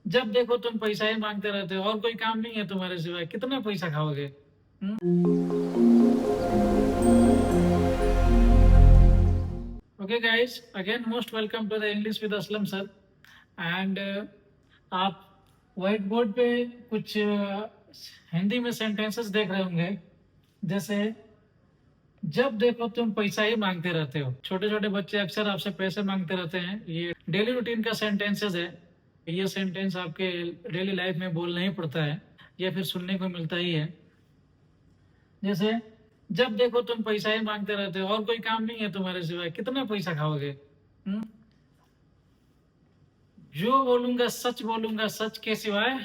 जब देखो तुम पैसा ही मांगते रहते हो और कोई काम नहीं है तुम्हारे सिवाय, कितना पैसा खाओगे? Okay guys, again most welcome to the English with Aslam sir. And आप व्हाइट बोर्ड पे कुछ हिंदी में सेंटेंसेस देख रहे होंगे, जैसे जब देखो तुम पैसा ही मांगते रहते हो। छोटे छोटे बच्चे अक्सर आपसे पैसे मांगते रहते हैं। ये डेली रूटीन का सेंटेंसेस है। ये सेंटेंस आपके डेली लाइफ में बोलना ही पड़ता है या फिर सुनने को मिलता ही है। जैसे जब देखो तुम पैसा ही मांगते रहते हो और कोई काम नहीं है तुम्हारे सिवाय, कितना पैसा खाओगे? हम्म? जो बोलूंगा सच के सिवाय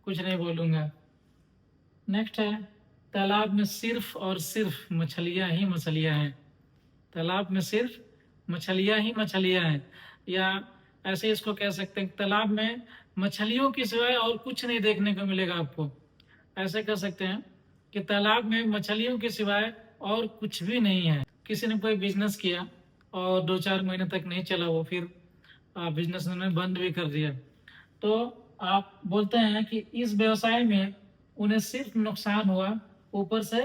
कुछ नहीं बोलूंगा। नेक्स्ट है, तालाब में सिर्फ और सिर्फ मछलियां ही मछलियां हैं। तालाब में सिर्फ मछलियां ही मछलियां हैं, या ऐसे इसको कह सकते हैं, तालाब में मछलियों के सिवाय और कुछ नहीं देखने को मिलेगा आपको। ऐसे कह सकते हैं कि तालाब में मछलियों के सिवाय और कुछ भी नहीं है। किसी ने कोई बिजनेस किया और 2-4 महीने तक नहीं चला, वो फिर बिजनेस उन्होंने बंद भी कर दिया, तो आप बोलते हैं कि इस व्यवसाय में उन्हें सिर्फ नुकसान हुआ, ऊपर से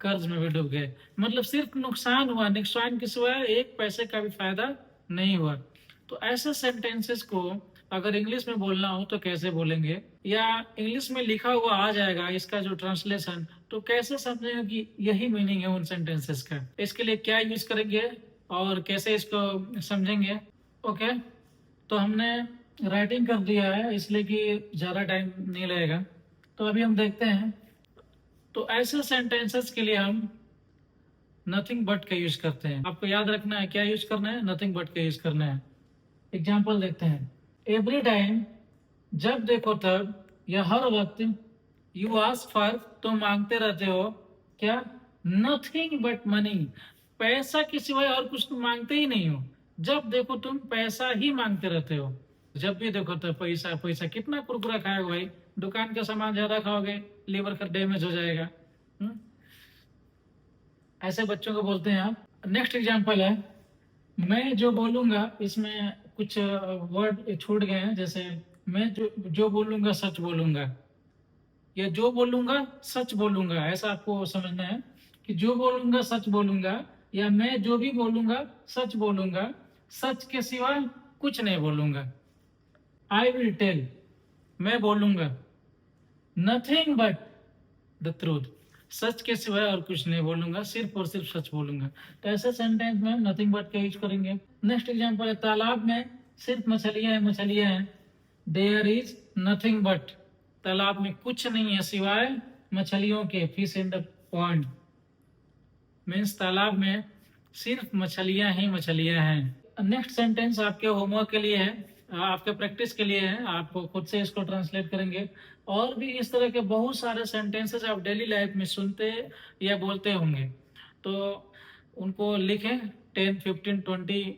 कर्ज में भी डूब गए। मतलब सिर्फ नुकसान हुआ, नुकसान के सिवाय एक पैसे का भी फायदा नहीं हुआ। तो ऐसे सेंटेंसेस को अगर इंग्लिश में बोलना हो तो कैसे बोलेंगे, या इंग्लिश में लिखा हुआ आ जाएगा इसका जो ट्रांसलेशन, तो कैसे समझेंगे कि यही मीनिंग है उन सेंटेंसेस का। इसके लिए क्या यूज करेंगे और कैसे इसको समझेंगे। ओके, तो हमने राइटिंग कर दिया है इसलिए कि ज़्यादा टाइम नहीं लगेगा। तो अभी हम देखते हैं। तो ऐसे सेंटेंसेस के लिए हम नथिंग बट का यूज करते हैं। आपको याद रखना है क्या यूज करना है, नथिंग बट का यूज करना है। एग्जाम्पल देखते हैं। एवरी टाइम, जब देखो तब, या हर वक्त, यू आस्क फॉर, तुम मांगते रहते हो क्या? नथिंग बट मनी, पैसा के सिवाय और कुछ तुम मांगते ही नहीं हो। जब देखो तुम पैसा ही मांगते रहते हो। जब भी देखो तो पैसा पैसा, कितना कुरकुरा खाओगे भाई? दुकान का सामान ज्यादा खाओगे, लीवर का डैमेज हो जाएगा। हम्म? ऐसे बच्चों को बोलते हैं आप। नेक्स्ट एग्जाम्पल है, मैं जो बोलूंगा, इसमें कुछ वर्ड छूट गए हैं। जैसे मैं जो बोलूंगा सच बोलूंगा, या जो बोलूंगा सच बोलूंगा, ऐसा आपको समझना है कि जो बोलूंगा सच बोलूंगा, या मैं जो भी बोलूंगा सच बोलूंगा, सच के सिवा कुछ नहीं बोलूंगा। आई विल टेल, मैं बोलूंगा, नथिंग बट द ट्रूथ, सच के सिवाय और कुछ नहीं बोलूंगा, सिर्फ और सिर्फ सच बोलूंगा। तो ऐसे सेंटेंस में नथिंग बट का यूज करेंगे। नेक्स्ट एग्जांपल है, तालाब में सिर्फ मछलियां हैं। देयर इज नथिंग बट, तालाब में कुछ नहीं है सिवाय मछलियों के। Fish in the pond means तालाब में सिर्फ मछलियां ही मछलियां हैं। नेक्स्ट सेंटेंस आपके होमवर्क के लिए है, आपके प्रैक्टिस के लिए है। आप खुद से इसको ट्रांसलेट करेंगे। और भी इस तरह के बहुत सारे सेंटेंसेस आप डेली लाइफ में सुनते या बोलते होंगे, तो उनको लिखें 10, 15, 20,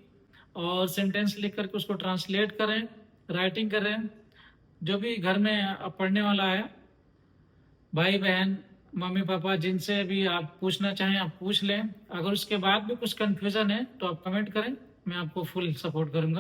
और सेंटेंस लिख करके उसको ट्रांसलेट करें, राइटिंग करें। जो भी घर में पढ़ने वाला है, भाई बहन, मम्मी पापा, जिनसे भी आप पूछना चाहें आप पूछ लें। अगर उसके बाद भी कुछ कंफ्यूजन है तो आप कमेंट करें, मैं आपको फुल सपोर्ट करूंगा।